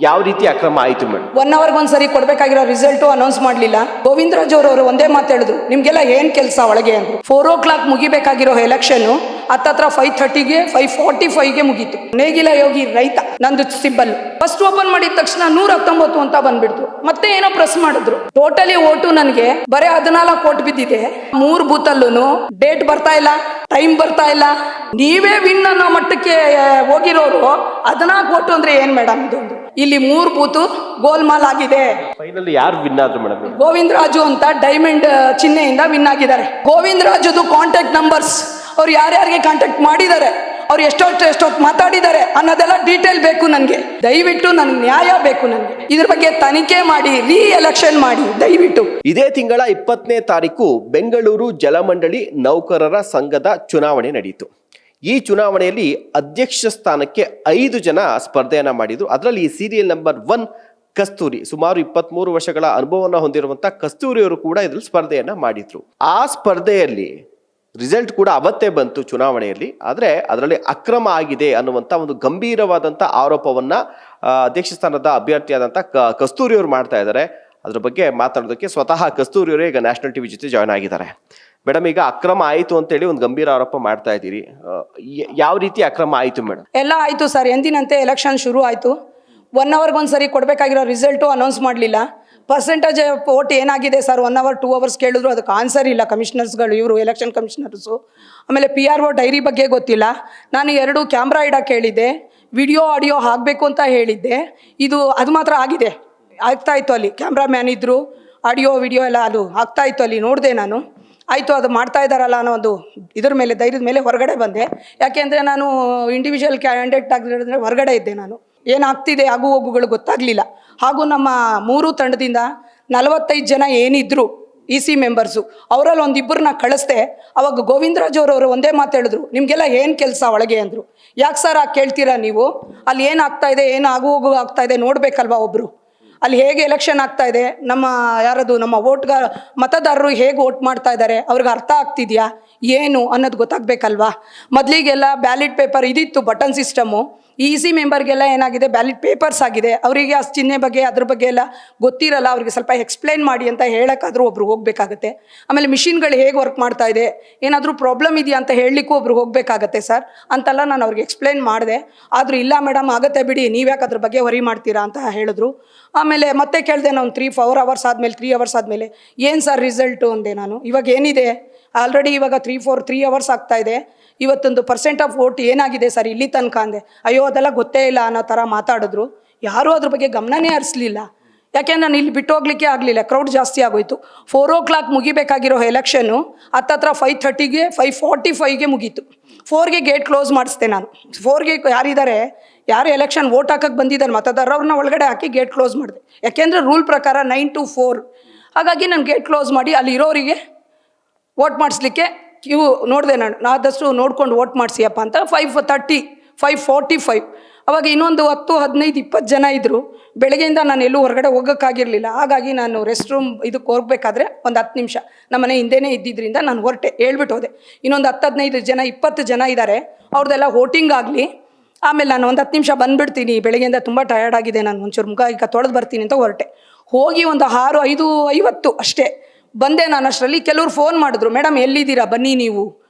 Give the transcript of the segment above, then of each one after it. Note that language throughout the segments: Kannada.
ಯಾವ ರೀತಿ ಅಕ್ರಮ ಆಯಿತು ಮೇಡಮ್? 1 ಅವರ್ಗೆ ಒಂದ್ಸರಿ ಕೊಡ್ಬೇಕಾಗಿರೋ ರಿಸಲ್ಟು ಅನೌನ್ಸ್ ಮಾಡಲಿಲ್ಲ. ಗೋವಿಂದರಾಜ್ ಅವರು ಒಂದೇ ಮಾತು ಹೇಳಿದ್ರು, ನಿಮ್ಗೆಲ್ಲ ಏನ್ ಕೆಲಸ ಒಳಗೆ ಅಂದ್ರು. 4 o'clock ಮುಗಿಬೇಕಾಗಿರೋ ಎಲೆಕ್ಷನ್ ಹತ್ತತ್ರ 5:30ಗೆ 5:45ಗೆ ಮುಗೀತು. ನೇಗಿಲ ಯೋಗಿ ರೈತ ನಂದು ಸಿಂಬಲ್ ಫಸ್ಟ್ ಓಪನ್ ಮಾಡಿದ ತಕ್ಷಣ 119 ಅಂತ ಬಂದ್ಬಿಡ್ತು. ಮತ್ತೆ ಏನೋ ಪ್ರೆಸ್ ಮಾಡಿದ್ರು. ಟೋಟಲಿ ಓಟು ನನಗೆ ಬರೀ 14 ಓಟ್ ಬಿದ್ದಿದೆ. 3 ಬೂತಲ್ಲೂ ಡೇಟ್ ಬರ್ತಾ ಇಲ್ಲ, ಟೈಮ್ ಬರ್ತಾ ಇಲ್ಲ. ನೀವೇ ವಿನ್ ಅನ್ನೋ ಮಟ್ಟಕ್ಕೆ ಹೋಗಿರೋರು 14 ಓಟು ಅಂದ್ರೆ ಏನ್ ಮೇಡಮ್ ಇದು? ಇಲ್ಲಿ 3 ಬೂತು ಗೋಲ್ಮಾಲ್ ಆಗಿದೆ. ಫೈನಲ್ ಯಾರು ವಿನ್ ಆದ್ರು ಮೇಡಮ್? ಗೋವಿಂದರಾಜು ಅಂತ ಡೈಮಂಡ್ ಚಿಹ್ನೆಯಿಂದ ವಿನ್ ಆಗಿದ್ದಾರೆ. ಗೋವಿಂದರಾಜುದು ಕಾಂಟ್ಯಾಕ್ಟ್ ನಂಬರ್ಸ್, ಅವ್ರು ಯಾರ್ಯಾರಿಗೆ ಕಾಂಟ್ಯಾಕ್ಟ್ ಮಾಡಿದ್ದಾರೆ, ಅವ್ರು ಎಷ್ಟೊತ್ತು ಮಾತಾಡಿದ್ದಾರೆ ಅನ್ನೋದೆಲ್ಲ ಡೀಟೇಲ್ ಬೇಕು ನನಗೆ. ದಯವಿಟ್ಟು ನನ್ಗೆ ನ್ಯಾಯ ಬೇಕು. ನನಗೆ ಇದ್ರ ಬಗ್ಗೆ ತನಿಖೆ ಮಾಡಿ, ಎಲೆಕ್ಷನ್ ಮಾಡಿ ದಯವಿಟ್ಟು. ಇದೇ ತಿಂಗಳ 20ನೇ ತಾರೀಕು ಬೆಂಗಳೂರು ಜಲಮಂಡಳಿ ನೌಕರರ ಸಂಘದ ಚುನಾವಣೆ ನಡೆಯಿತು. ಈ ಚುನಾವಣೆಯಲ್ಲಿ ಅಧ್ಯಕ್ಷ ಸ್ಥಾನಕ್ಕೆ 5 ಜನ ಸ್ಪರ್ಧೆಯನ್ನ ಮಾಡಿದ್ರು. ಅದರಲ್ಲಿ ಸೀರಿಯಲ್ ನಂಬರ್ 1 ಕಸ್ತೂರಿ, ಸುಮಾರು 23 ವರ್ಷಗಳ ಅನುಭವವನ್ನು ಹೊಂದಿರುವಂತಹ ಕಸ್ತೂರಿಯವರು ಕೂಡ ಇದ್ರಲ್ಲಿ ಸ್ಪರ್ಧೆಯನ್ನ ಮಾಡಿದ್ರು. ಆ ಸ್ಪರ್ಧೆಯಲ್ಲಿ ರಿಸಲ್ಟ್ ಕೂಡ ಅವತ್ತೇ ಬಂತು ಚುನಾವಣೆಯಲ್ಲಿ. ಆದರೆ ಅದರಲ್ಲಿ ಅಕ್ರಮ ಆಗಿದೆ ಅನ್ನುವಂಥ ಒಂದು ಗಂಭೀರವಾದಂಥ ಆರೋಪವನ್ನ ಅಧ್ಯಕ್ಷ ಸ್ಥಾನದ ಅಭ್ಯರ್ಥಿಯಾದಂಥ ಕಸ್ತೂರಿಯವರು ಮಾಡ್ತಾ ಇದ್ದಾರೆ. ಅದ್ರ ಬಗ್ಗೆ ಮಾತಾಡೋದಕ್ಕೆ ಸ್ವತಃ ಕಸ್ತೂರಿಯವರೇ ಈಗ ನ್ಯಾಷನಲ್ ಟಿವಿ ಜೊತೆ ಜಾಯ್ನ್ ಆಗಿದ್ದಾರೆ. ಮೇಡಮ್, ಈಗ ಅಕ್ರಮ ಆಯಿತು ಅಂತೇಳಿ ಒಂದು ಗಂಭೀರ ಆರೋಪ ಮಾಡ್ತಾ ಇದ್ದೀರಿ. ಯಾವ ರೀತಿ ಅಕ್ರಮ ಆಯಿತು ಮೇಡಮ್? ಎಲ್ಲ ಆಯಿತು ಸರ್. ಎಂದಿನಂತೆ ಎಲೆಕ್ಷನ್ ಶುರು ಆಯಿತು. 1 ಅವರ್ಗೆ ಒಂದ್ಸರಿ ಕೊಡಬೇಕಾಗಿರೋ ರಿಸಲ್ಟು ಅನೌನ್ಸ್ ಮಾಡಲಿಲ್ಲ. ಪರ್ಸೆಂಟೇಜ್ ಓಟ್ ಏನಾಗಿದೆ ಸರ್? 1 hour 2 hours ಕೇಳಿದ್ರು ಅದಕ್ಕೆ ಆನ್ಸರ್ ಇಲ್ಲ ಕಮಿಷನರ್ಸ್ಗಳು, ಇವರು ಎಲೆಕ್ಷನ್ ಕಮಿಷನರ್ಸು. ಆಮೇಲೆ PRO ಡೈರಿ ಬಗ್ಗೆ ಗೊತ್ತಿಲ್ಲ. ನಾನು 2 ಕ್ಯಾಮ್ರಾ ಇಡಕ್ಕೆ ಹೇಳಿದ್ದೆ, ವಿಡಿಯೋ ಆಡಿಯೋ ಹಾಕಬೇಕು ಅಂತ ಹೇಳಿದ್ದೆ. ಅದು ಮಾತ್ರ ಆಗಿದೆ, ಆಗ್ತಾ ಇತ್ತು. ಅಲ್ಲಿ ಕ್ಯಾಮ್ರಾ ಮ್ಯಾನ್ ಇದ್ದರು, ಆಡಿಯೋ ವಿಡಿಯೋ ಎಲ್ಲ ಅದು ಆಗ್ತಾ ಇತ್ತು. ಅಲ್ಲಿ ನೋಡಿದೆ ನಾನು. ಆಯಿತು, ಅದು ಮಾಡ್ತಾ ಇದ್ದಾರಲ್ಲ ಅನ್ನೋ ಒಂದು ಇದ್ರ ಮೇಲೆ, ಧೈರ್ಯದ ಮೇಲೆ ಹೊರಗಡೆ ಬಂದೆ. ಯಾಕೆಂದರೆ ನಾನು ಇಂಡಿವಿಜುವಲ್ ಕ್ಯಾಂಡಿಡೇಟ್ ಆಗಿರೋದ್ರೆ ಹೊರಗಡೆ ಇದ್ದೆ. ನಾನು ಏನಾಗ್ತಿದೆ ಆಗು ಹೋಗುಗಳು ಗೊತ್ತಾಗಲಿಲ್ಲ. ಹಾಗೂ ನಮ್ಮ 3 ತಂಡದಿಂದ 45 ಜನ ಏನಿದ್ರು EC ಮೆಂಬರ್ಸು, ಅವರಲ್ಲಿ 1-2 ಕಳಿಸ್ದೆ. ಅವಾಗ ಗೋವಿಂದರಾಜ್ ಅವರು ಒಂದೇ ಮಾತು ಹೇಳಿದ್ರು, ನಿಮಗೆಲ್ಲ ಏನು ಕೆಲಸ ಒಳಗೆ ಅಂದರು. ಯಾಕೆ ಸರ್ ಆಗ ಕೇಳ್ತೀರಾ ನೀವು? ಅಲ್ಲಿ ಏನಾಗ್ತಾ ಇದೆ, ಏನು ಆಗು ಹೋಗು ಆಗ್ತಾ ಇದೆ ನೋಡಬೇಕಲ್ವಾ ಒಬ್ಬರು. ಅಲ್ಲಿ ಹೇಗೆ ಎಲೆಕ್ಷನ್ ಆಗ್ತಾ ಇದೆ, ನಮ್ಮ ಮತದಾರರು ಹೇಗೆ ವೋಟ್ ಮಾಡ್ತಾ ಇದ್ದಾರೆ, ಅವ್ರಿಗೆ ಅರ್ಥ ಆಗ್ತಿದೆಯಾ ಏನು ಅನ್ನೋದು ಗೊತ್ತಾಗಬೇಕಲ್ವಾ. ಮೊದಲಿಗೆಲ್ಲ ಬ್ಯಾಲೆಟ್ ಪೇಪರ್ ಇದಿತ್ತು, ಬಟನ್ ಸಿಸ್ಟಮು. EC ಮೆಂಬರ್ಗೆಲ್ಲ ಏನಾಗಿದೆ, ಬ್ಯಾಲೆಟ್ ಪೇಪರ್ಸ್ ಆಗಿದೆ. ಅವರಿಗೆ ಆ ಚಿಹ್ನೆ ಬಗ್ಗೆ ಅದ್ರ ಬಗ್ಗೆ ಎಲ್ಲ ಗೊತ್ತಿರಲ್ಲ. ಅವ್ರಿಗೆ ಸ್ವಲ್ಪ ಎಕ್ಸ್ಪ್ಲೈನ್ ಮಾಡಿ ಅಂತ ಹೇಳೋಕ್ಕಾದ್ರೂ ಒಬ್ರು ಹೋಗಬೇಕಾಗತ್ತೆ. ಆಮೇಲೆ ಮಿಷಿನ್ಗಳು ಹೇಗೆ ವರ್ಕ್ ಮಾಡ್ತಾ ಇದೆ, ಏನಾದರೂ ಪ್ರಾಬ್ಲಮ್ ಇದೆಯಾ ಅಂತ ಹೇಳಲಿಕ್ಕೂ ಒಬ್ರು ಹೋಗಬೇಕಾಗತ್ತೆ ಸರ್ ಅಂತೆಲ್ಲ ನಾನು ಅವ್ರಿಗೆ ಎಕ್ಸ್ಪ್ಲೈನ್ ಮಾಡಿದೆ. ಆದರೂ ಇಲ್ಲ ಮೇಡಮ್ ಆಗುತ್ತೆ ಬಿಡಿ, ನೀವ್ಯಾಕೆ ಅದ್ರ ಬಗ್ಗೆ ವರಿ ಮಾಡ್ತೀರಾ ಅಂತ ಹೇಳಿದ್ರು. ಆಮೇಲೆ ಮತ್ತೆ ಕೇಳಿದೆ ನಾನು 3-4 hours ಆದಮೇಲೆ, 3 hours ಆದಮೇಲೆ, ಏನು ಸರ್ ರಿಸಲ್ಟು ಅಂದೆ ನಾನು. ಇವಾಗ ಏನಿದೆ ಆಲ್ರೆಡಿ, ಇವಾಗ 3 hours ಆಗ್ತಾ ಇದೆ. ಇವತ್ತೊಂದು ಪರ್ಸೆಂಟ್ ಆಫ್ ವೋಟ್ ಏನಾಗಿದೆ ಸರ್ ಇಲ್ಲಿ ತನಕ ಅಂದೆ. ಅಯ್ಯೋ ಅದೆಲ್ಲ ಗೊತ್ತೇ ಇಲ್ಲ ಅನ್ನೋ ಥರ ಮಾತಾಡಿದ್ರು. ಯಾರೂ ಅದ್ರ ಬಗ್ಗೆ ಗಮನನೇ ಹರಿಸಲಿಲ್ಲ. ಯಾಕೆಂದ್ರೆ ನಾನು ಇಲ್ಲಿ ಬಿಟ್ಟು ಹೋಗ್ಲಿಕ್ಕೆ ಆಗಲಿಲ್ಲ, ಕ್ರೌಡ್ ಜಾಸ್ತಿ ಆಗೋಯ್ತು. 4 o'clock ಮುಗಿಬೇಕಾಗಿರೋ ಎಲೆಕ್ಷನ್ನು ಹತ್ತತ್ರ 5:30ಗೆ 5:45ಗೆ ಮುಗೀತು. 4ಗೆ ಗೇಟ್ ಕ್ಲೋಸ್ ಮಾಡಿಸ್ದೆ ನಾನು. 4ಗೆ ಯಾರು ಎಲೆಕ್ಷನ್ ವೋಟ್ ಹಾಕಕ್ಕೆ ಬಂದಿದ್ದಾರೆ ಮತದಾರರು, ಅವ್ರನ್ನ ಒಳಗಡೆ ಹಾಕಿ ಗೇಟ್ ಕ್ಲೋಸ್ ಮಾಡಿದೆ. ಯಾಕೆಂದರೆ ರೂಲ್ ಪ್ರಕಾರ 9 to 4. ಹಾಗಾಗಿ ನಾನು ಗೇಟ್ ಕ್ಲೋಸ್ ಮಾಡಿ ಅಲ್ಲಿ ಇರೋರಿಗೆ ವೋಟ್ ಮಾಡಿಸ್ಲಿಕ್ಕೆ ಕ್ಯೂ ನೋಡಿದೆ. ನಾನು ಆದಷ್ಟು ನೋಡ್ಕೊಂಡು ವೋಟ್ ಮಾಡಿಸಿಯಪ್ಪ ಅಂತ. 5:30, 5:45 ಅವಾಗ ಇನ್ನೊಂದು 10, 15, 20 ಜನ ಇದ್ದರು. ಬೆಳಗ್ಗೆಯಿಂದ ನಾನು ಎಲ್ಲೂ ಹೊರಗಡೆ ಹೋಗೋಕ್ಕಾಗಿರಲಿಲ್ಲ. ಹಾಗಾಗಿ ನಾನು ರೆಸ್ಟ್ ರೂಮ್ ಇದಕ್ಕೆ ಹೋಗ್ಬೇಕಾದ್ರೆ ಒಂದು 10 ನಿಮಿಷ ನಮ್ಮ ಮನೆ ಹಿಂದೆನೇ ಇದ್ದಿದ್ದರಿಂದ ನಾನು ಹೊರಟೆ, ಹೇಳ್ಬಿಟ್ಟು ಹೋದೆ. ಇನ್ನೊಂದು 10-15 ಜನ 20 ಜನ ಇದ್ದಾರೆ, ಅವ್ರದ್ದೆಲ್ಲ ವೋಟಿಂಗ್ ಆಗಲಿ, ಆಮೇಲೆ ನಾನು ಒಂದು 10 ನಿಮಿಷ ಬಂದುಬಿಡ್ತೀನಿ, ಬೆಳಗ್ಗೆಯಿಂದ ತುಂಬ ಟಯರ್ಡ್ ಆಗಿದೆ, ನಾನು ಒಂಚೂರು ಮುಖ ಈಗ ತೊಳೆದು ಬರ್ತೀನಿ ಅಂತ ಹೊರಟೆ. ಹೋಗಿ ಒಂದು 6:50 ಅಷ್ಟೇ ಬಂದೆ. ನಾನು ಅಷ್ಟರಲ್ಲಿ ಕೆಲವ್ರು ಫೋನ್ ಮಾಡಿದ್ರು, ಮೇಡಮ್ ಎಲ್ಲಿದ್ದೀರಾ ಬನ್ನಿ ನೀವು,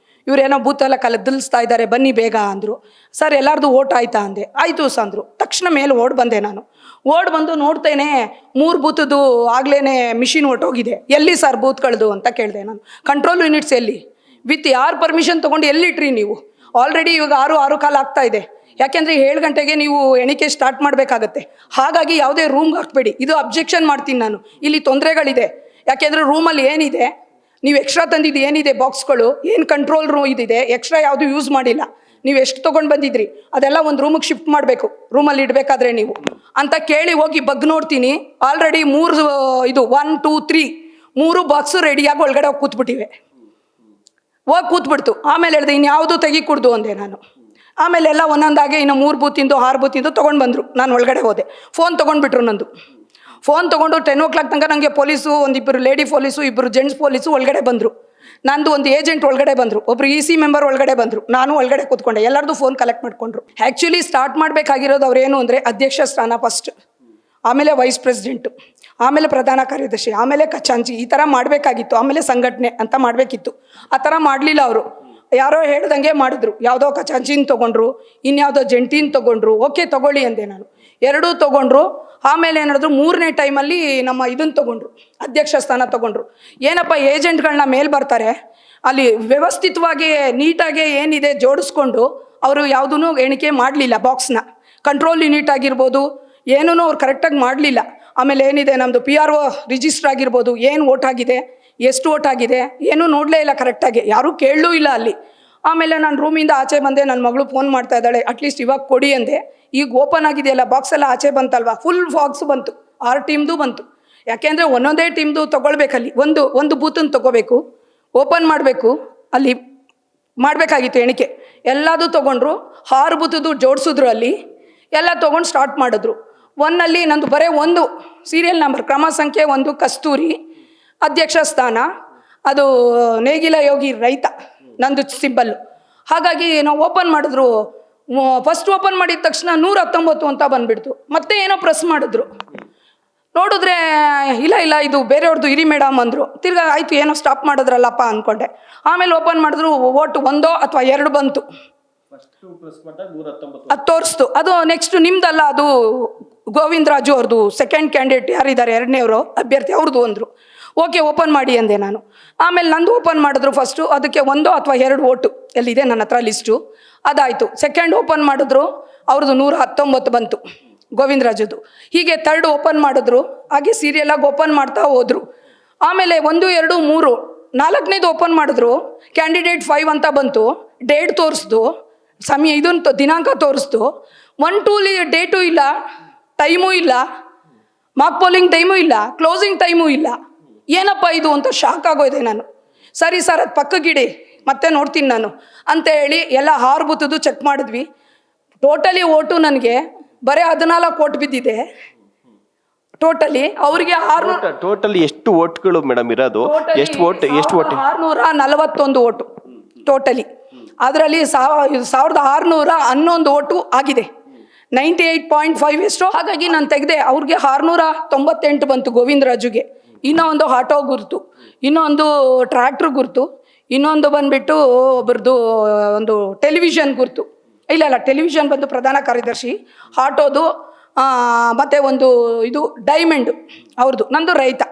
ಇವರೇನೋ ಬೂತೆಲ್ಲ ಕಲದಲಿಸ್ತಾ ಇದ್ದಾರೆ ಬನ್ನಿ ಬೇಗ ಅಂದರು. ಸರ್ ಎಲ್ಲರದು ಓಟ್ ಆಯ್ತಾ ಅಂದೆ. ಆಯಿತು ಸ ಅಂದರು. ತಕ್ಷಣ ಮೇಲೆ ಓಡ್ ಬಂದೆ. ನಾನು ಓಡ್ ಬಂದು ನೋಡ್ತೇನೆ 3 ಬೂತದ್ದು ಆಗಲೇ ಮಿಷಿನ್ ಹೊಟ್ಟೋಗಿದೆ. ಎಲ್ಲಿ ಸರ್ ಬೂತ್ಗಳದು ಅಂತ ಕೇಳಿದೆ ನಾನು. ಕಂಟ್ರೋಲ್ ಯೂನಿಟ್ಸ್ ಎಲ್ಲಿ, ವಿತ್ ಯಾರು ಪರ್ಮಿಷನ್ ತೊಗೊಂಡು ಎಲ್ಲಿಟ್ರಿ ನೀವು? ಆಲ್ರೆಡಿ ಇವಾಗ 6:15 ಆಗ್ತಾ ಇದೆ. ಯಾಕೆಂದರೆ 7 ಗಂಟೆಗೆ ನೀವು ಎಣಿಕೆ ಸ್ಟಾರ್ಟ್ ಮಾಡಬೇಕಾಗತ್ತೆ. ಹಾಗಾಗಿ ಯಾವುದೇ ರೂಮ್ಗೆ ಹಾಕಬೇಡಿ. ಇದು ಅಬ್ಜೆಕ್ಷನ್ ಮಾಡ್ತೀನಿ ನಾನು. ಇಲ್ಲಿ ತೊಂದರೆಗಳಿದೆ. ಯಾಕೆಂದರೆ ರೂಮಲ್ಲಿ ಏನಿದೆ, ನೀವು ಎಕ್ಸ್ಟ್ರಾ ತಂದಿದ್ದು ಏನಿದೆ ಬಾಕ್ಸ್ಗಳು, ಏನು ಕಂಟ್ರೋಲ್ ರೂಮ್ ಇದಿದೆ, ಎಕ್ಸ್ಟ್ರಾ ಯಾವುದು ಯೂಸ್ ಮಾಡಿಲ್ಲ. ನೀವು ಎಷ್ಟು ತೊಗೊಂಡು ಬಂದಿದ್ರಿ ಅದೆಲ್ಲ ಒಂದು ರೂಮಿಗೆ ಶಿಫ್ಟ್ ಮಾಡಬೇಕು, ರೂಮಲ್ಲಿ ಇಡಬೇಕಾದ್ರೆ ನೀವು ಅಂತ ಕೇಳಿ ಹೋಗಿ ಬಗ್ ನೋಡ್ತೀನಿ. ಆಲ್ರೆಡಿ 3 1 2 3 ಬಾಕ್ಸು ರೆಡಿಯಾಗಿ ಒಳಗಡೆ ಹೋಗಿ ಕೂತ್ಬಿಟ್ಟಿವೆ. ಕೂತ್ಬಿಡ್ತು. ಆಮೇಲೆ ಹೇಳಿದೆ ಇನ್ಯಾವುದು ತೆಗಿಕೊಡ್ದು ಅಂದೆ ನಾನು. ಆಮೇಲೆ ಎಲ್ಲ ಒಂದೊಂದಾಗೆ ಇನ್ನು 3 ಬೂತಿಂದು 6 ಬೂತಿಂದು ತೊಗೊಂಡು ಬಂದರು. ನಾನು ಒಳಗಡೆ ಹೋದೆ. ಫೋನ್ ತೊಗೊಂಡ್ಬಿಟ್ರು ನಂದು. ಫೋನ್ ತೊಗೊಂಡು 10 o'clock ತನಕ ನನಗೆ police, 1-2 lady police, 2 gents police ಒಳಗಡೆ ಬಂದರು. ನಂದು ಒಂದು ಏಜೆಂಟ್ ಒಳಗಡೆ ಬಂದರು, ಒಬ್ರು EC ಮೆಂಬರ್ ಒಳಗಡೆ ಬಂದರು, ನಾನು ಒಳಗಡೆ ಕೂತ್ಕೊಂಡೆ. ಎಲ್ಲರದು ಫೋನ್ ಕಲೆಕ್ಟ್ ಮಾಡಿಕೊಂಡ್ರು. ಆ್ಯಕ್ಚುಲಿ ಸ್ಟಾರ್ಟ್ ಮಾಡಬೇಕಾಗಿರೋದು ಅವ್ರೇನು ಅಂದರೆ ಅಧ್ಯಕ್ಷ ಸ್ಥಾನ ಫಸ್ಟ್. ಆಮೇಲೆ ವೈಸ್ ಪ್ರೆಸಿಡೆಂಟು, ಆಮೇಲೆ ಪ್ರಧಾನ ಕಾರ್ಯದರ್ಶಿ, ಆಮೇಲೆ ಖಜಾಂಚಿ, ಈ ಥರ ಮಾಡಬೇಕಾಗಿತ್ತು. ಆಮೇಲೆ ಸಂಘಟನೆ ಅಂತ ಮಾಡಬೇಕಿತ್ತು. ಆ ಥರ ಮಾಡಲಿಲ್ಲ ಅವರು. ಯಾರೋ ಹೇಳ್ದಂಗೆ ಮಾಡಿದ್ರು. ಯಾವುದೋ ಖಜಾಂಚಿನ ತೊಗೊಂಡ್ರು, ಇನ್ಯಾವುದೋ ಜಂಟಿನ ತೊಗೊಂಡ್ರು. ಓಕೆ ತೊಗೊಳ್ಳಿ ಅಂದೆ ನಾನು. ಎರಡೂ ತೊಗೊಂಡ್ರು. ಆಮೇಲೆ ಏನಾದ್ರು 3ನೇ ಟೈಮಲ್ಲಿ ನಮ್ಮ ಇದನ್ನು ತೊಗೊಂಡ್ರು, ಅಧ್ಯಕ್ಷ ಸ್ಥಾನ ತೊಗೊಂಡ್ರು. ಏನಪ್ಪ ಏಜೆಂಟ್ಗಳನ್ನ ಮೇಲೆ ಬರ್ತಾರೆ, ಅಲ್ಲಿ ವ್ಯವಸ್ಥಿತವಾಗಿ ನೀಟಾಗಿ ಏನಿದೆ ಜೋಡಿಸ್ಕೊಂಡು ಅವರು ಯಾವುದೂ ಎಣಿಕೆ ಮಾಡಲಿಲ್ಲ. ಬಾಕ್ಸ್ನ ಕಂಟ್ರೋಲ್ ಯೂನಿಟ್ ಆಗಿರ್ಬೋದು, ಏನೂ ಅವ್ರು ಕರೆಕ್ಟಾಗಿ ಮಾಡಲಿಲ್ಲ. ಆಮೇಲೆ ಏನಿದೆ ನಮ್ಮದು PRO ರಿಜಿಸ್ಟರ್ ಆಗಿರ್ಬೋದು, ಏನು ಓಟ್ ಆಗಿದೆ, ಎಷ್ಟು ಓಟ್ ಆಗಿದೆ, ಏನೂ ನೋಡಲೇ ಇಲ್ಲ ಕರೆಕ್ಟಾಗಿ, ಯಾರೂ ಕೇಳಲೂ ಇಲ್ಲ ಅಲ್ಲಿ. ಆಮೇಲೆ ನಾನು ರೂಮಿಂದ ಆಚೆ ಬಂದೆ. ನನ್ನ ಮಗಳು ಫೋನ್ ಮಾಡ್ತಾ ಇದ್ದಾಳೆ, ಅಟ್ಲೀಸ್ಟ್ ಇವಾಗ ಕೊಡಿ ಅಂದೆ. ಈಗ ಓಪನ್ ಆಗಿದೆಯಲ್ಲ ಬಾಕ್ಸ್ ಎಲ್ಲ ಆಚೆ ಬಂತಲ್ವಾ, ಫುಲ್ ಬಾಕ್ಸ್ ಬಂತು. 6 ಟೀಮ್ದು ಬಂತು. ಯಾಕೆಂದರೆ ಒಂದೊಂದೇ ಟೀಮ್ದು ತೊಗೊಳ್ಬೇಕಲ್ಲಿ. ಒಂದು ಬೂತನ್ನು ತೊಗೋಬೇಕು, ಓಪನ್ ಮಾಡಬೇಕು, ಅಲ್ಲಿ ಮಾಡಬೇಕಾಗಿತ್ತು ಎಣಿಕೆ. ಎಲ್ಲದೂ ತೊಗೊಂಡ್ರು. 6 ಬೂತದ್ದು ಜೋಡಿಸಿದ್ರು. ಅಲ್ಲಿ ಎಲ್ಲ ತೊಗೊಂಡು ಸ್ಟಾರ್ಟ್ ಮಾಡಿದ್ರು. ಒನ್ನಲ್ಲಿ ನಂದು ಬರೀ ಒಂದು ಸೀರಿಯಲ್ ನಂಬರ್, ಕ್ರಮ ಸಂಖ್ಯೆ 1 ಕಸ್ತೂರಿ, ಅಧ್ಯಕ್ಷ ಸ್ಥಾನ ಅದು ನೇಗಿಲ ಯೋಗಿ ರೈತ ನಂದು ಸಿಂಬಲ್ಲು. ಹಾಗಾಗಿ ನಾವು ಓಪನ್ ಮಾಡಿದ್ರು. ಫಸ್ಟ್ ಓಪನ್ ಮಾಡಿದ ತಕ್ಷಣ 119 ಅಂತ ಬಂದುಬಿಡ್ತು. ಮತ್ತೆ ಏನೋ ಪ್ರೆಸ್ ಮಾಡಿದ್ರು. ನೋಡಿದ್ರೆ ಇಲ್ಲ ಇದು ಬೇರೆಯವ್ರದ್ದು ಇರಿ ಮೇಡಮ್ ಅಂದರು. ತಿರ್ಗಾ ಆಯಿತು ಏನೋ ಸ್ಟಾಪ್ ಮಾಡಿದ್ರಲ್ಲಪ್ಪ ಅಂದ್ಕೊಂಡೆ. ಆಮೇಲೆ ಓಪನ್ ಮಾಡಿದ್ರು. ಓಟು 1 ಅಥವಾ 2 ಬಂತು. ಅದು ತೋರಿಸ್ತು. ಅದು ನೆಕ್ಸ್ಟ್ ನಿಮ್ದಲ್ಲ, ಅದು ಗೋವಿಂದರಾಜು ಅವ್ರದ್ದು ಸೆಕೆಂಡ್ ಕ್ಯಾಂಡಿಡೇಟ್ ಯಾರಿದ್ದಾರೆ 2ನೇವರು ಅಭ್ಯರ್ಥಿ ಅವ್ರದ್ದು ಅಂದರು. ಓಕೆ ಓಪನ್ ಮಾಡಿ ಅಂದೆ ನಾನು. ಆಮೇಲೆ ನಂದು ಓಪನ್ ಮಾಡಿದ್ರು ಫಸ್ಟು. ಅದಕ್ಕೆ 1 ಅಥವಾ 2 ಓಟು ಎಲ್ಲಿದೆ ನನ್ನ ಹತ್ರ ಲಿಸ್ಟು, ಅದಾಯಿತು. ಸೆಕೆಂಡ್ ಓಪನ್ ಮಾಡಿದ್ರು, ಅವ್ರದ್ದು 119 ಬಂತು ಗೋವಿಂದರಾಜದು. ಹೀಗೆ ಥರ್ಡ್ ಓಪನ್ ಮಾಡಿದ್ರು. ಹಾಗೆ ಸೀರಿಯಲಾಗಿ ಓಪನ್ ಮಾಡ್ತಾ ಹೋದರು. ಆಮೇಲೆ 1, 2, 3 4ನೇದು ಓಪನ್ ಮಾಡಿದ್ರು. ಕ್ಯಾಂಡಿಡೇಟ್ 5 ಅಂತ ಬಂತು. ಡೇಟ್ ತೋರಿಸ್ದು, ಸಮಯ ಇದನ್ನು ದಿನಾಂಕ ತೋರಿಸ್ದು. 1, 2 ಡೇಟು ಇಲ್ಲ, ಟೈಮೂ ಇಲ್ಲ, ಮಾರ್ಕ್ ಪೋಲಿಂಗ್ ಟೈಮೂ ಇಲ್ಲ, ಕ್ಲೋಸಿಂಗ್ ಟೈಮೂ ಇಲ್ಲ. ಏನಪ್ಪ ಇದು ಅಂತ ಶಾಕ್ ಆಗೋದೆ ನಾನು. ಸರಿ ಸರ್ ಅದು ಪಕ್ಕಗಿಡಿ, ಮತ್ತೆ ನೋಡ್ತೀನಿ ನಾನು ಅಂತ ಹೇಳಿ ಎಲ್ಲ 6 ಬೂತದ್ದು ಚೆಕ್ ಮಾಡಿದ್ವಿ. ಟೋಟಲಿ ಓಟು ನನಗೆ ಬರೀ 14 ಓಟ್ ಬಿದ್ದಿದೆ. ಟೋಟಲಿ ಅವ್ರಿಗೆ 600. ಟೋಟಲಿ ಎಷ್ಟು ಓಟ್ಗಳು ಮೇಡಮ್ ಇರೋದು? ಎಷ್ಟು ಓಟ್ 641 ಓಟು ಟೋಟಲಿ. ಅದರಲ್ಲಿ 1611 ಓಟು ಆಗಿದೆ. 98.5 ಎಷ್ಟು. ಹಾಗಾಗಿ ನಾನು ತೆಗೆದೆ. ಅವ್ರಿಗೆ 698 ಬಂತು ಗೋವಿಂದರಾಜುಗೆ. ಇನ್ನೂ ಒಂದು ಆಟೋ ಗುರ್ತು, ಇನ್ನೊಂದು ಟ್ರ್ಯಾಕ್ಟ್ರ್ ಗುರ್ತು, ಇನ್ನೊಂದು ಬಂದುಬಿಟ್ಟು ಒಬ್ಬರದು ಒಂದು ಟೆಲಿವಿಷನ್ ಗುರ್ತು. ಇಲ್ಲ ಟೆಲಿವಿಷನ್ ಬಂದು ಪ್ರಧಾನ ಕಾರ್ಯದರ್ಶಿ, ಆಟೋದು ಮತ್ತು ಒಂದು ಇದು ಡೈಮಂಡು ಅವ್ರದ್ದು, ನಂದು ರೈತ.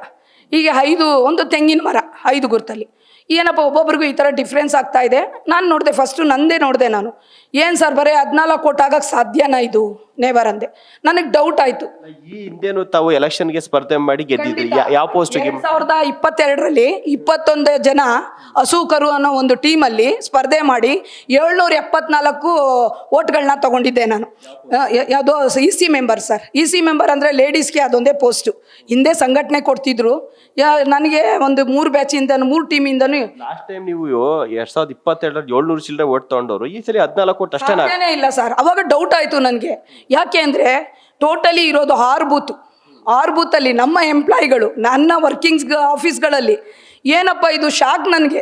ಹೀಗೆ 5, ಒಂದು ತೆಂಗಿನ ಮರ, 5 ಗುರ್ತಲ್ಲಿ. ಏನಪ್ಪ ಒಬ್ಬೊಬ್ರಿಗೂ ಈ ಥರ ಡಿಫ್ರೆನ್ಸ್ ಆಗ್ತಾ ಇದೆ. ನಾನು ನೋಡಿದೆ, ಫಸ್ಟು ನಂದೇ ನೋಡಿದೆ ನಾನು. ಏನು ಸರ್ ಬರೀ 14 ಓಟ್ ಆಗಕ್ಕೆ ಸಾಧ್ಯನಾ ಇದು? ನೇವರ್ ಅಂದೆ. ನನಗೆ ಡೌಟ್ ಆಯಿತು. ಈ ಹಿಂದೆನೂ ತಾವು ಎಲೆಕ್ಷನ್ಗೆ ಸ್ಪರ್ಧೆ ಮಾಡಿ ಗೆದ್ದಿದ್ರಿ. ಯಾವ ಪೋಸ್ಟ್ಗೆ? 2022ರಲ್ಲಿ 21 ಜನ ಅಸೂಕರು ಅನ್ನೋ ಒಂದು ಟೀಮಲ್ಲಿ ಸ್ಪರ್ಧೆ ಮಾಡಿ 774 ಓಟ್ಗಳನ್ನ ತೊಗೊಂಡಿದ್ದೆ ನಾನು. ಯಾವುದೋ EC member sir. EC member ಅಂದರೆ ಲೇಡೀಸ್ಗೆ ಅದೊಂದೇ ಪೋಸ್ಟು. ಹಿಂದೆ ಸಂಘಟನೆ ಕೊಡ್ತಿದ್ರು. ನನಗೆ ಒಂದು 3 ಬ್ಯಾಚಿಂದ 3 ಟೀಮಿಂದನೂ. ಲಾಸ್ಟ್ ಟೈಮ್ ನೀವು 2022 700 ಚಿಲ್ಲರೆ ಓಟ್ ತಗೊಂಡವರು, ಈ ಸರಿ 14 ಓಟ್ ಅಷ್ಟೇನಾ? ಇಲ್ಲ ಸರ್. ಅವಾಗ ಡೌಟ್ ಆಯಿತು ನನಗೆ. ಯಾಕೆ ಅಂದರೆ ಟೋಟಲಿ ಇರೋದು 6 ಬೂತು. 6 ಬೂತಲ್ಲಿ ನಮ್ಮ ಎಂಪ್ಲಾಯಿಗಳು, ನನ್ನ ವರ್ಕಿಂಗ್ಸ್ ಆಫೀಸ್ಗಳಲ್ಲಿ. ಏನಪ್ಪ ಇದು ಶಾಕ್ ನನಗೆ.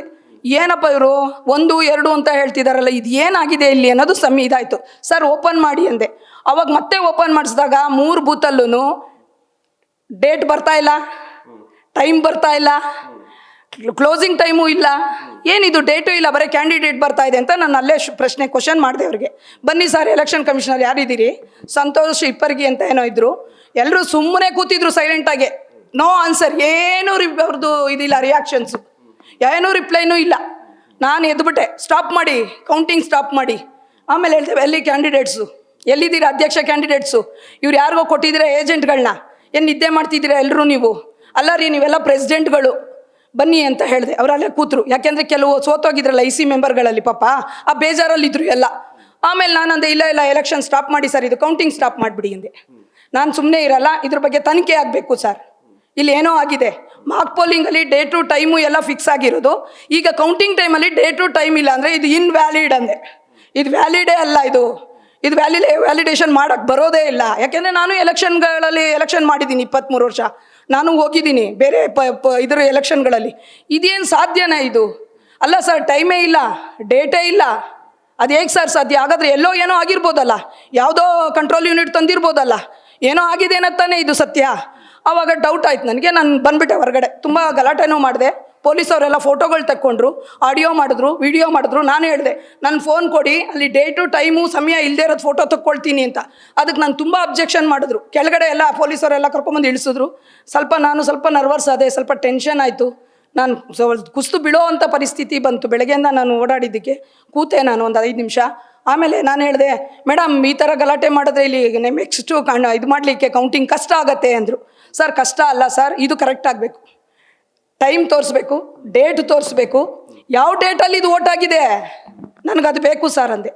ಏನಪ್ಪ ಇವರು 1, 2 ಅಂತ ಹೇಳ್ತಿದಾರಲ್ಲ, ಇದು ಏನಾಗಿದೆ ಇಲ್ಲಿ ಅನ್ನೋದು ಇದಾಯಿತು. ಸರ್ ಓಪನ್ ಮಾಡಿ ಅಂದೆ. ಅವಾಗ ಮತ್ತೆ ಓಪನ್ ಮಾಡಿಸಿದಾಗ 3 ಬೂತಲ್ಲೂ ಡೇಟ್ ಬರ್ತಾ ಇಲ್ಲ, ಟೈಮ್ ಬರ್ತಾ ಇಲ್ಲ, ಕ್ಲೋಸಿಂಗ್ ಟೈಮು ಇಲ್ಲ. ಏನಿದು ಡೇಟು ಇಲ್ಲ, ಬರೀ ಕ್ಯಾಂಡಿಡೇಟ್ ಬರ್ತಾ ಇದೆ ಅಂತ ನಾನು ಅಲ್ಲೇ ಕ್ವಶನ್ ಮಾಡಿದೆ ಅವ್ರಿಗೆ. ಬನ್ನಿ ಸರ್ ಎಲೆಕ್ಷನ್ ಕಮಿಷನರ್ ಯಾರಿದ್ದೀರಿ? ಸಂತೋಷ್ ಇಪ್ಪರ್ಗಿ ಅಂತ ಏನೋ ಇದ್ರು. ಎಲ್ಲರೂ ಸುಮ್ಮನೆ ಕೂತಿದ್ರು ಸೈಲೆಂಟಾಗೆ. ನೋ ಆನ್ಸರ್, ಏನೂ ಅವ್ರದ್ದು ಇದಿಲ್ಲ, ರಿಯಾಕ್ಷನ್ಸು ಏನೂ ರಿಪ್ಲೈನೂ ಇಲ್ಲ. ನಾನು ಎದ್ಬಿಟ್ಟೆ, ಸ್ಟಾಪ್ ಮಾಡಿ, ಕೌಂಟಿಂಗ್ ಸ್ಟಾಪ್ ಮಾಡಿ. ಆಮೇಲೆ ಹೇಳ್ತೇವೆ, ಎಲ್ಲಿ ಕ್ಯಾಂಡಿಡೇಟ್ಸು, ಎಲ್ಲಿದ್ದೀರಾ ಅಧ್ಯಕ್ಷ ಕ್ಯಾಂಡಿಡೇಟ್ಸು? ಇವ್ರು ಯಾರಿಗೋ ಕೊಟ್ಟಿದ್ದೀರಾ ಏಜೆಂಟ್ಗಳನ್ನ? ಏನು ನಿದ್ದೆ ಮಾಡ್ತಿದ್ದೀರಾ ಎಲ್ಲರೂ ನೀವು? ಅಲ್ಲ ರೀ, ನೀವೆಲ್ಲ ಪ್ರೆಸಿಡೆಂಟ್ಗಳು, ಬನ್ನಿ ಅಂತ ಹೇಳಿದೆ. ಅವರಲ್ಲೇ ಕೂತರು. ಯಾಕೆಂದರೆ ಕೆಲವು ಸೋತೋಗಿದ್ರಲ್ಲ EC ಮೆಂಬರ್ಗಳಲ್ಲಿ, ಪಾಪ ಆ ಬೇಜಾರಲ್ಲಿದ್ದರು ಎಲ್ಲ. ಆಮೇಲೆ ನಾನಂದೆ, ಇಲ್ಲ ಎಲೆಕ್ಷನ್ ಸ್ಟಾಪ್ ಮಾಡಿ ಸರ್, ಇದು ಕೌಂಟಿಂಗ್ ಸ್ಟಾಪ್ ಮಾಡಿಬಿಡಿ ಅಂದೆ. ನಾನು ಸುಮ್ಮನೆ ಇರಲ್ಲ, ಇದ್ರ ಬಗ್ಗೆ ತನಿಖೆ ಆಗಬೇಕು ಸರ್. ಇಲ್ಲಿ ಏನೋ ಆಗಿದೆ. ಮಾರ್ಕ್ ಪೋಲಿಂಗಲ್ಲಿ ಡೇಟು ಟೈಮು ಎಲ್ಲ ಫಿಕ್ಸ್ ಆಗಿರೋದು. ಈಗ ಕೌಂಟಿಂಗ್ ಟೈಮಲ್ಲಿ ಡೇಟು ಟೈಮ್ ಇಲ್ಲ ಅಂದರೆ ಇದು ಇನ್ವ್ಯಾಲಿಡ್ ಅಂದೆ. ಇದು ವ್ಯಾಲಿಡೇ ಅಲ್ಲ, ಇದು ವ್ಯಾಲಿಡೇಷನ್ ಮಾಡೋಕ್ಕೆ ಬರೋದೇ ಇಲ್ಲ. ಯಾಕೆಂದರೆ ನಾನು ಎಲೆಕ್ಷನ್ ಮಾಡಿದ್ದೀನಿ 23 ವರ್ಷ. ನಾನು ಹೋಗಿದ್ದೀನಿ ಬೇರೆ ಇದರ ಎಲೆಕ್ಷನ್ಗಳಲ್ಲಿ. ಇದೇನು ಸಾಧ್ಯನಾ ಇದು? ಅಲ್ಲ ಸರ್, ಟೈಮೇ ಇಲ್ಲ, ಡೇಟೇ ಇಲ್ಲ. ಅದು ಹೇಗೆ ಸರ್ ಸಾಧ್ಯ? ಹಾಗಾದರೆ ಎಲ್ಲೋ ಏನೋ ಆಗಿರ್ಬೋದಲ್ಲ, ಯಾವುದೋ ಕಂಟ್ರೋಲ್ ಯೂನಿಟ್ ತಂದಿರ್ಬೋದಲ್ಲ. ಏನೋ ಆಗಿದೆ ಅನ್ನತ್ತಾನೆ ಇದು ಸತ್ಯ. ಆವಾಗ ಡೌಟ್ ಆಯ್ತು ನನಗೆ. ನಾನು ಬಂದ್ಬಿಟ್ಟೆ ಹೊರಗಡೆ. ತುಂಬ ಗಲಾಟೆನೂ ಮಾಡಿದೆ. ಪೊಲೀಸವರೆಲ್ಲ ಫೋಟೋಗಳು ತಕ್ಕೊಂಡ್ರು, ಆಡಿಯೋ ಮಾಡಿದ್ರು, ವಿಡಿಯೋ ಮಾಡಿದ್ರು. ನಾನು ಹೇಳಿದೆ ನನ್ನ ಫೋನ್ ಕೊಡಿ, ಅಲ್ಲಿ ಡೇಟು ಟೈಮು ಸಮಯ ಇಲ್ಲದೆ ಇರೋದು ಫೋಟೋ ತಕ್ಕೊಳ್ತೀನಿ ಅಂತ. ಅದಕ್ಕೆ ನಾನು ತುಂಬ ಅಬ್ಜೆಕ್ಷನ್ ಮಾಡಿದ್ರು. ಕೆಳಗಡೆ ಎಲ್ಲ ಪೊಲೀಸವರೆಲ್ಲ ಕರ್ಕೊಂಬಂದು ಇಳಿಸಿದ್ರು. ನಾನು ಸ್ವಲ್ಪ ನರ್ವಸ್ ಆದೆ, ಸ್ವಲ್ಪ ಟೆನ್ಷನ್ ಆಯಿತು. ನಾನು ಕುಸ್ತು ಬೀಳೋ ಅಂಥ ಪರಿಸ್ಥಿತಿ ಬಂತು. ಬೆಳಗ್ಗೆಯಿಂದ ನಾನು ಓಡಾಡಿದ್ದಕ್ಕೆ ಕೂತೆ ನಾನು ಒಂದು 5 ನಿಮಿಷ. ಆಮೇಲೆ ನಾನು ಹೇಳಿದೆ, ಮೇಡಮ್ ಈ ಥರ ಗಲಾಟೆ ಮಾಡಿದ್ರೆ ಇಲ್ಲಿ ನೆಕ್ಸ್ಟು ಇದು ಮಾಡಲಿಕ್ಕೆ ಕೌಂಟಿಂಗ್ ಕಷ್ಟ ಆಗತ್ತೆ ಅಂದರು. ಸರ್ ಕಷ್ಟ ಅಲ್ಲ ಸರ್, ಇದು ಕರೆಕ್ಟ್ ಆಗಬೇಕು. ಟೈಮ್ ತೋರಿಸ್ಬೇಕು, ಡೇಟ್ ತೋರಿಸ್ಬೇಕು, ಯಾವ ಡೇಟಲ್ಲಿ ಇದು ಓಟ್ ಆಗಿದೆ ನನಗದು ಬೇಕು ಸರ್ ಅಂದೆ.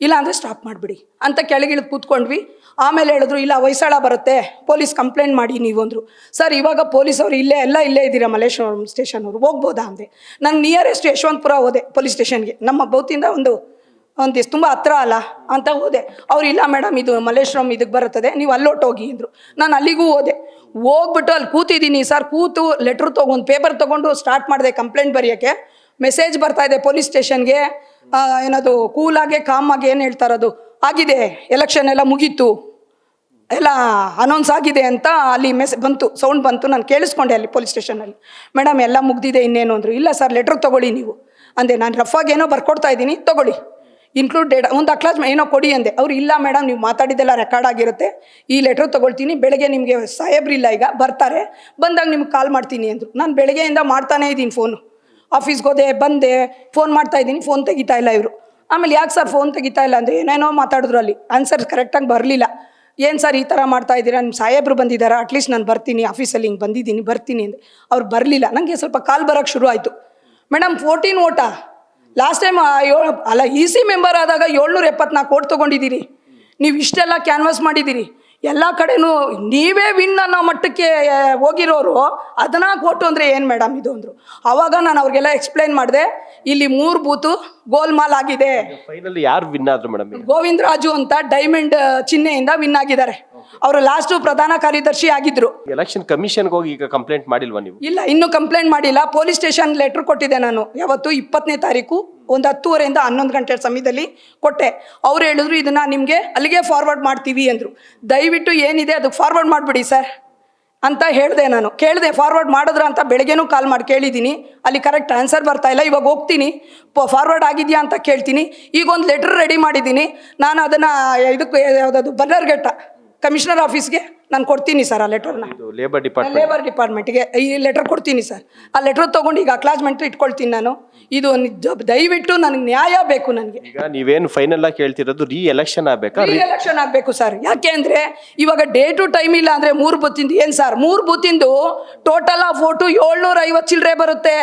ಇಲ್ಲ ಅಂದರೆ ಸ್ಟಾಪ್ ಮಾಡಿಬಿಡಿ ಅಂತ ಕೆಳಗಿಳಿದು ಕೂತ್ಕೊಂಡ್ವಿ. ಆಮೇಲೆ ಹೇಳಿದ್ರು, ಇಲ್ಲ ಹೊಯ್ಸಳ ಬರುತ್ತೆ, ಪೊಲೀಸ್ ಕಂಪ್ಲೇಂಟ್ ಮಾಡಿ ನೀವು ಅಂದರು. ಸರ್ ಇವಾಗ ಪೊಲೀಸವರು ಇಲ್ಲೇ ಇದ್ದೀರಾ ಮಲ್ಲೇಶ್ವರಂ ಸ್ಟೇಷನವರು, ಹೋಗ್ಬೋದಾ ಅಂದೆ. ನಂಗೆ ನಿಯರೆಸ್ಟ್ ಯಶವಂತಪುರ ಹೋದೆ ಪೊಲೀಸ್ ಸ್ಟೇಷನ್ಗೆ. ನಮ್ಮ ಬೌತಿಂದ ಒಂದು ತುಂಬ ಹತ್ರ ಅಲ್ಲ ಅಂತ ಹೋದೆ. ಅವ್ರು ಇಲ್ಲ ಮೇಡಮ್ ಇದು ಮಲ್ಲೇಶ್ವರಂ ಇದಕ್ಕೆ ಬರುತ್ತದೆ, ನೀವು ಅಲ್ಲೊಟ್ಟೋಗಿ ಅಂದರು. ನಾನು ಅಲ್ಲಿಗೂ ಹೋದೆ. ಹೋಗ್ಬಿಟ್ಟು ಅಲ್ಲಿ ಕೂತಿದ್ದೀನಿ ಸರ್. ಕೂತು ಲೆಟ್ರ್ ತೊಗೊಂಡು ಪೇಪರ್ ತೊಗೊಂಡು ಸ್ಟಾರ್ಟ್ ಮಾಡಿದೆ ಕಂಪ್ಲೇಂಟ್ ಬರೆಯೋಕ್ಕೆ. ಮೆಸೇಜ್ ಬರ್ತಾಯಿದೆ ಪೊಲೀಸ್ ಸ್ಟೇಷನ್ಗೆ, ಏನದು ಕೂಲಾಗೆ ಕಾಮಾಗೆ ಏನು ಹೇಳ್ತಾರದು ಆಗಿದೆ, ಎಲೆಕ್ಷನ್ ಎಲ್ಲ ಮುಗೀತು, ಎಲ್ಲ ಅನೌನ್ಸ್ ಆಗಿದೆ ಅಂತ ಅಲ್ಲಿ ಬಂತು, ಸೌಂಡ್ ಬಂತು. ನಾನು ಕೇಳಿಸ್ಕೊಂಡೆ ಅಲ್ಲಿ ಪೊಲೀಸ್ ಸ್ಟೇಷನಲ್ಲಿ. ಮೇಡಮ್ ಎಲ್ಲ ಮುಗ್ದಿದೆ ಇನ್ನೇನು ಅಂದರು. ಇಲ್ಲ ಸರ್ ಲೆಟ್ರ್ ತೊಗೊಳ್ಳಿ ನೀವು ಅಂದೆ. ನಾನು ರಫಾಗಿ ಏನೋ ಬರ್ಕೊಡ್ತಾ ಇದ್ದೀನಿ, ತೊಗೊಳ್ಳಿ, ಇನ್ಕ್ಲೂಡೆಡ್ ಒಂದು ಅಕ್ಲಾಸ್ ಏನೋ ಕೊಡಿ ಅಂದೆ. ಅವ್ರು ಇಲ್ಲ ಮೇಡಮ್ ನೀವು ಮಾತಾಡಿದ್ದೆಲ್ಲ ರೆಕಾರ್ಡ್ ಆಗಿರುತ್ತೆ, ಈ ಲೆಟ್ರ್ ತೊಗೊಳ್ತೀನಿ, ಬೆಳಗ್ಗೆ ನಿಮಗೆ ಸಾಹೇಬ್ರಿಲ್ಲ ಈಗ ಬರ್ತಾರೆ, ಬಂದಾಗ ನಿಮ್ಗೆ ಕಾಲ್ ಮಾಡ್ತೀನಿ ಅಂದರು. ನಾನು ಬೆಳಗ್ಗೆಯಿಂದ ಮಾಡ್ತಾನೇ ಇದ್ದೀನಿ ಫೋನು. ಆಫೀಸ್ಗೆ ಹೋದೆ, ಬಂದೆ, ಫೋನ್ ಮಾಡ್ತಾ ಇದ್ದೀನಿ, ಫೋನ್ ತೆಗಿತಾ ಇಲ್ಲ ಇವರು. ಆಮೇಲೆ ಯಾಕೆ ಸರ್ ಫೋನ್ ತೆಗಿತಾ ಇಲ್ಲ ಅಂದರೆ ಏನೇನೋ ಮಾತಾಡಿದ್ರು. ಅಲ್ಲಿ ಆನ್ಸರ್ ಕರೆಕ್ಟಾಗಿ ಬರಲಿಲ್ಲ. ಏನು ಸರ್ ಈ ಥರ ಮಾಡ್ತಾ ಇದ್ದೀರಾ, ನಿಮ್ಮ ಸಾಹೇಬ್ರು ಬಂದಿದ್ದಾರೆ, ಅಟ್ಲೀಸ್ಟ್ ನಾನು ಬರ್ತೀನಿ, ಆಫೀಸಲ್ಲಿ ಹಿಂಗೆ ಬಂದಿದ್ದೀನಿ ಬರ್ತೀನಿ ಅಂದೆ. ಅವ್ರು ಬರಲಿಲ್ಲ. ನನಗೆ ಸ್ವಲ್ಪ ಕಾಲ್ ಬರೋಕ್ಕೆ ಶುರು ಆಯಿತು. ಮೇಡಮ್ 14 ಓಟಾ ಲಾಸ್ಟ್ ಟೈಮ್ ಅಲ್ಲ EC ಮೆಂಬರ್ ಆದಾಗ 774 ಓಟ್ ತೊಗೊಂಡಿದ್ದೀರಿ. ನೀವು ಇಷ್ಟೆಲ್ಲ ಕ್ಯಾನ್ವಾಸ್ ಮಾಡಿದ್ದೀರಿ, ಎಲ್ಲ ಕಡೆನೂ ನೀವೇ ವಿನ್ ಅನ್ನೋ ಮಟ್ಟಕ್ಕೆ ಹೋಗಿರೋರು 14 ಓಟು ಅಂದರೆ ಏನು ಮೇಡಮ್ ಇದು ಅಂದರು. ಆವಾಗ ನಾನು ಅವ್ರಿಗೆಲ್ಲ ಎಕ್ಸ್ಪ್ಲೈನ್ ಮಾಡಿದೆ, ಇಲ್ಲಿ 3 ಬೂತು ಗೋಲ್ಮಾಲ್ ಆಗಿದೆ. ಫೈನಲ್ ಯಾರು ವಿನ್ ಆದ್ರು ಮೇಡಮ್? ಗೋವಿಂದ ರಾಜು ಅಂತ ಡೈಮಂಡ್ ಚಿಹ್ನೆಯಿಂದ ವಿನ್ ಆಗಿದ್ದಾರೆ. ಅವರು ಲಾಸ್ಟು ಪ್ರಧಾನ ಕಾರ್ಯದರ್ಶಿ ಆಗಿದ್ರು. ಎಲೆಕ್ಷನ್ ಕಮಿಷನ್ಗೆ ಹೋಗಿ ಈಗ ಕಂಪ್ಲೇಂಟ್ ಮಾಡಿಲ್ವಾ ನೀವು? ಇಲ್ಲ, ಇನ್ನೂ ಕಂಪ್ಲೇಂಟ್ ಮಾಡಿಲ್ಲ. ಪೊಲೀಸ್ ಸ್ಟೇಷನ್ ಲೆಟ್ರ್ ಕೊಟ್ಟಿದ್ದೆ ನಾನು. ಯಾವತ್ತು 20ನೇ ತಾರೀಕು ಒಂದು 10:30 11 ಗಂಟೆ ಸಮಯದಲ್ಲಿ ಕೊಟ್ಟೆ. ಅವ್ರು ಹೇಳಿದ್ರು ಇದನ್ನು ನಿಮಗೆ ಅಲ್ಲಿಗೆ ಫಾರ್ವರ್ಡ್ ಮಾಡ್ತೀವಿ ಅಂದರು. ದಯವಿಟ್ಟು ಏನಿದೆ ಅದಕ್ಕೆ ಫಾರ್ವರ್ಡ್ ಮಾಡಿಬಿಡಿ ಸರ್ ಅಂತ ಹೇಳಿದೆ. ನಾನು ಕೇಳಿದೆ ಫಾರ್ವರ್ಡ್ ಮಾಡಿದ್ರ ಅಂತ. ಬೆಳಗ್ಗೆನೂ ಕಾಲ್ ಮಾಡಿ ಕೇಳಿದ್ದೀನಿ, ಅಲ್ಲಿ ಕರೆಕ್ಟ್ ಆನ್ಸರ್ ಬರ್ತಾ ಇಲ್ಲ. ಇವಾಗ ಹೋಗ್ತೀನಿ, ಫಾರ್ವರ್ಡ್ ಆಗಿದೆಯಾ ಅಂತ ಕೇಳ್ತೀನಿ. ಈಗ ಒಂದು ಲೆಟ್ರ್ ರೆಡಿ ಮಾಡಿದ್ದೀನಿ, ನಾನು ಅದನ್ನು ಇದಕ್ಕೆ ಯಾವುದಾದ್ರು ಬನ್ನರ್ಘಟ್ಟ ಕಮಿಷನರ್ ಆಫೀಸ್ಗೆ ನಾನು ಕೊಡ್ತೀನಿ ಸರ್ ಆ ಲೆಟರ್ನ. ಲೇಬರ್ ಡಿಪಾರ್ಟ್ಮೆಂಟ್ಗೆ ಈ ಲೆಟರ್ ಕೊಡ್ತೀನಿ ಸರ್. ಆ ಲೆಟರ್ ತೊಗೊಂಡು ಈಗ ಅಕ್ಲಾಜ್ಮೆಂಟ್ ಇಟ್ಕೊಳ್ತೀನಿ ನಾನು. ಇದು ದಯವಿಟ್ಟು ನನಗೆ ನ್ಯಾಯ ಬೇಕು. ನನಗೆ ಈಗ ನೀವೇನು ಫೈನಲ್ ಆಗಿ ಕೇಳ್ತಿರೋದು ಎಲೆಕ್ಷನ್ ಆಗಬೇಕಾ? ಎಲೆಕ್ಷನ್ ಆಗಬೇಕು ಸರ್. ಯಾಕೆ ಅಂದರೆ ಇವಾಗ ಡೇ ಟು ಟೈಮ್ ಇಲ್ಲ ಅಂದರೆ 3 ಬೂತಿಂದು ಏನು ಸರ್, 3 ಬೂತಿಂದು ಟೋಟಲ್ ಆಫ್ ಓಟು 750 ಚಿಲ್ಲರೆ ಬರುತ್ತೆ.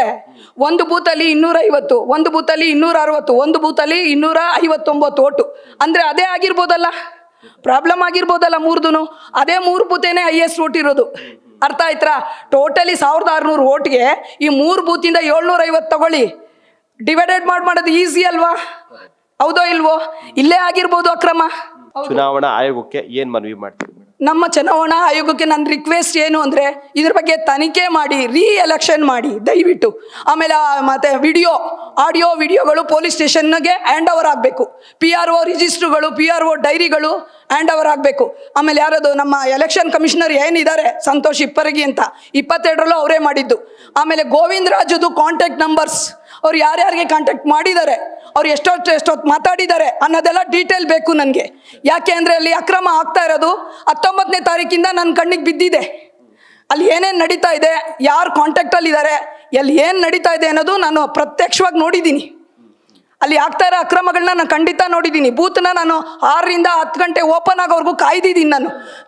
ಒಂದು ಬೂತಲ್ಲಿ 250, ಒಂದು ಬೂತಲ್ಲಿ 260, ಒಂದು ಬೂತಲ್ಲಿ 259 ಓಟು. ಅಂದರೆ ಅದೇ ಆಗಿರ್ಬೋದಲ್ಲ, ಪ್ರಾಬ್ಲಮ್ ಆಗಿರ್ಬೋದಲ್ಲ 3ದು. ಅದೇ 3 ಬೂತೇನೆ ಹೈಯೆಸ್ಟ್ ಓಟ್ ಇರೋದು. ಅರ್ಥ ಆಯ್ತಾ? ಟೋಟಲಿ 1600 ಓಟ್ಗೆ ಈ 3 ಬೂತಿಂದ 750 ತಗೊಳ್ಳಿ. ಡಿವೈಡೆಡ್ ಮಾಡೋದು ಈಸಿ ಅಲ್ವಾ? ಹೌದೋ ಇಲ್ವೋ? ಇಲ್ಲೇ ಆಗಿರ್ಬೋದು ಅಕ್ರಮ. ಚುನಾವಣಾ ಆಯೋಗಕ್ಕೆ ಏನು ಮನವಿ ಮಾಡ್ತೀವಿ? ನಮ್ಮ ಚುನಾವಣಾ ಆಯೋಗಕ್ಕೆ ನನ್ನ ರಿಕ್ವೆಸ್ಟ್ ಏನು ಅಂದರೆ ಇದ್ರ ಬಗ್ಗೆ ತನಿಖೆ ಮಾಡಿ, ಎಲೆಕ್ಷನ್ ಮಾಡಿ ದಯವಿಟ್ಟು. ಆಮೇಲೆ ಮತ್ತೆ ಆಡಿಯೋ ವಿಡಿಯೋಗಳು ಪೊಲೀಸ್ ಸ್ಟೇಷನ್ಗೆ ಹ್ಯಾಂಡ್ ಓವರ್ ಆಗಬೇಕು. PRO ರಿಜಿಸ್ಟ್ರುಗಳು, PRO ಡೈರಿಗಳು ಹ್ಯಾಂಡ್ ಓವರ್ ಆಗಬೇಕು. ಆಮೇಲೆ ಯಾರದು ನಮ್ಮ ಎಲೆಕ್ಷನ್ ಕಮಿಷನರ್ ಏನಿದ್ದಾರೆ ಸಂತೋಷ್ ಇಪ್ಪರಗಿ ಅಂತ, 22ರಲ್ಲೂ ಅವರೇ ಮಾಡಿದ್ದು. ಆಮೇಲೆ ಗೋವಿಂದ ರಾಜುದು ಕಾಂಟ್ಯಾಕ್ಟ್ ನಂಬರ್ಸ್, ಅವ್ರು ಯಾರ್ಯಾರಿಗೆ ಕಾಂಟ್ಯಾಕ್ಟ್ ಮಾಡಿದ್ದಾರೆ, ಅವ್ರು ಎಷ್ಟೊತ್ತು ಮಾತಾಡಿದ್ದಾರೆ ಅನ್ನೋದೆಲ್ಲ ಡೀಟೇಲ್ ಬೇಕು ನನಗೆ. ಯಾಕೆ ಅಂದರೆ ಅಲ್ಲಿ ಅಕ್ರಮ ಆಗ್ತಾ ಇರೋದು 19ನೇ ತಾರೀಕಿಂದ ನನ್ನ ಕಣ್ಣಿಗೆ ಬಿದ್ದಿದೆ. ಅಲ್ಲಿ ಏನೇನು ನಡೀತಾ ಇದೆ, ಯಾರು ಕಾಂಟ್ಯಾಕ್ಟಲ್ಲಿದ್ದಾರೆ, ಎಲ್ಲಿ ಏನು ನಡೀತಾ ಇದೆ ಅನ್ನೋದು ನಾನು ಪ್ರತ್ಯಕ್ಷವಾಗಿ ನೋಡಿದ್ದೀನಿ. ಅಲ್ಲಿ ಆಗ್ತಾ ಇರೋ ಅಕ್ರಮಗಳನ್ನ ನಾನು ಖಂಡಿತ ನೋಡಿದ್ದೀನಿ. ಬೂತ್ನ ನಾನು 6ರಿಂದ 10 ಗಂಟೆ ಓಪನ್ ಆಗೋವರೆಗೂ ಕಾಯ್ದಿದ್ದೀನಿ.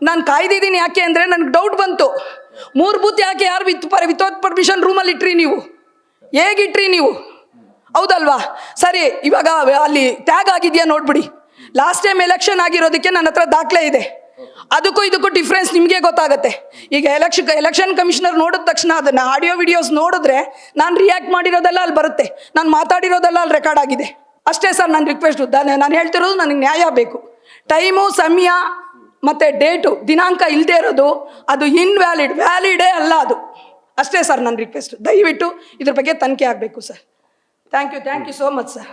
ನಾನು ಕಾಯ್ದಿದ್ದೀನಿ. ಯಾಕೆ ಅಂದರೆ ನನಗೆ ಡೌಟ್ ಬಂತು, 3 ಬೂತ್ ಯಾಕೆ ಯಾರು ವಿತೌಟ್ ಪರ್ಮಿಷನ್ ರೂಮಲ್ಲಿ ಇಟ್ರಿ ನೀವು, ಹೇಗಿಟ್ರಿ ನೀವು? ಹೌದಲ್ವಾ? ಸರಿ, ಇವಾಗ ಅಲ್ಲಿ ಟ್ಯಾಗ್ ಆಗಿದೆಯಾ ನೋಡ್ಬಿಡಿ. ಲಾಸ್ಟ್ ಟೈಮ್ ಎಲೆಕ್ಷನ್ ಆಗಿರೋದಕ್ಕೆ ನನ್ನ ಹತ್ರ ದಾಖಲೆ ಇದೆ. ಅದಕ್ಕೂ ಇದಕ್ಕೂ ಡಿಫ್ರೆನ್ಸ್ ನಿಮಗೆ ಗೊತ್ತಾಗುತ್ತೆ. ಈಗ ಎಲೆಕ್ಷನ್ ಕಮಿಷನರ್ ನೋಡಿದ ತಕ್ಷಣ ಅದನ್ನು ಆಡಿಯೋ ವಿಡಿಯೋಸ್ ನೋಡಿದ್ರೆ ನಾನು ರಿಯಾಕ್ಟ್ ಮಾಡಿರೋದೆಲ್ಲ ಅಲ್ಲಿ ಬರುತ್ತೆ, ನಾನು ಮಾತಾಡಿರೋದೆಲ್ಲ ಅಲ್ಲಿ ರೆಕಾರ್ಡ್ ಆಗಿದೆ. ಅಷ್ಟೇ ಸರ್ ನನ್ನ ರಿಕ್ವೆಸ್ಟು. ನಾನು ಹೇಳ್ತಿರೋದು ನನಗೆ ನ್ಯಾಯ ಬೇಕು. ಟೈಮು, ಸಮಯ ಮತ್ತು ಡೇಟು, ದಿನಾಂಕ ಇಲ್ಲದೆ ಇರೋದು ಅದು ವ್ಯಾಲಿಡೇ ಅಲ್ಲ ಅದು. ಅಷ್ಟೇ ಸರ್ ನನ್ನ ರಿಕ್ವೆಸ್ಟ್. ದಯವಿಟ್ಟು ಇದ್ರ ಬಗ್ಗೆ ತನಿಖೆ ಆಗಬೇಕು sir. Thank you so much sir.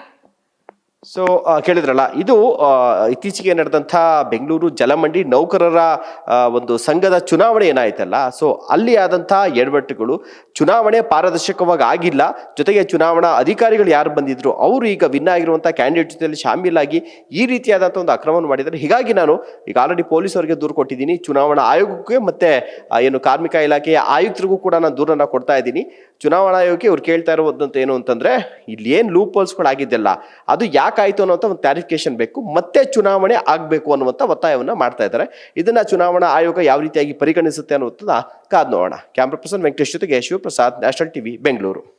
So ಕೇಳಿದ್ರಲ್ಲ, ಇದು ಇತ್ತೀಚೆಗೆ ನಡೆದಂಥ ಬೆಂಗಳೂರು ಜಲಮಂಡಳಿ ನೌಕರರ ಒಂದು ಸಂಘದ ಚುನಾವಣೆ ಏನಾಯ್ತಲ್ಲ, ಸೊ ಅಲ್ಲಿ ಆದಂಥ ಎಡವಟ್ಟುಗಳು, ಚುನಾವಣೆ ಪಾರದರ್ಶಕವಾಗಿ ಆಗಿಲ್ಲ, ಜೊತೆಗೆ ಚುನಾವಣಾ ಅಧಿಕಾರಿಗಳು ಯಾರು ಬಂದಿದ್ರು ಅವರು ಈಗ ವಿನ್ ಆಗಿರುವಂಥ ಕ್ಯಾಂಡಿಡೇಟ್ ಜೊತೆಯಲ್ಲಿ ಶಾಮೀಲಾಗಿ ಈ ರೀತಿಯಾದಂಥ ಒಂದು ಅಕ್ರಮವನ್ನು ಮಾಡಿದ್ದಾರೆ. ಹೀಗಾಗಿ ನಾನು ಈಗ ಆಲ್ರೆಡಿ ಪೊಲೀಸರಿಗೆ ದೂರು ಕೊಟ್ಟಿದ್ದೀನಿ, ಚುನಾವಣಾ ಆಯೋಗಕ್ಕೆ ಮತ್ತೆ ಏನು ಕಾರ್ಮಿಕ ಇಲಾಖೆಯ ಆಯುಕ್ತರಿಗೂ ಕೂಡ ನಾನು ದೂರನ್ನು ಕೊಡ್ತಾ ಇದ್ದೀನಿ. ಚುನಾವಣಾ ಆಯೋಗಕ್ಕೆ ಇವ್ರು ಕೇಳ್ತಾ ಇರೋದಂತ ಏನು ಅಂತಂದ್ರೆ, ಇಲ್ಲಿ ಏನು ಲೂಪ್ ಹೋಲ್ಸ್ಗಳಾಗಿದ್ದೆಲ್ಲ ಅದು ಯಾಕಾಯ್ತು ಅನ್ನೋಂಥ ಒಂದು ಕ್ಲಾರಿಫಿಕೇಶನ್ ಬೇಕು, ಮತ್ತೆ ಚುನಾವಣೆ ಆಗಬೇಕು ಅನ್ನುವಂಥ ಒತ್ತಾಯವನ್ನ ಮಾಡ್ತಾ ಇದ್ದಾರೆ. ಇದನ್ನ ಚುನಾವಣಾ ಆಯೋಗ ಯಾವ ರೀತಿಯಾಗಿ ಪರಿಗಣಿಸುತ್ತೆ ಅನ್ನೋದನ್ನ ಕಾದ್ ನೋಡೋಣ. ಕ್ಯಾಮ್ರಾ ಪರ್ಸನ್ ವೆಂಕಟೇಶ್ ಜೊತೆಗೆ ಶಿವಪ್ರಸಾದ್, ನ್ಯಾಷನಲ್ ಟಿವಿ, ಬೆಂಗಳೂರು.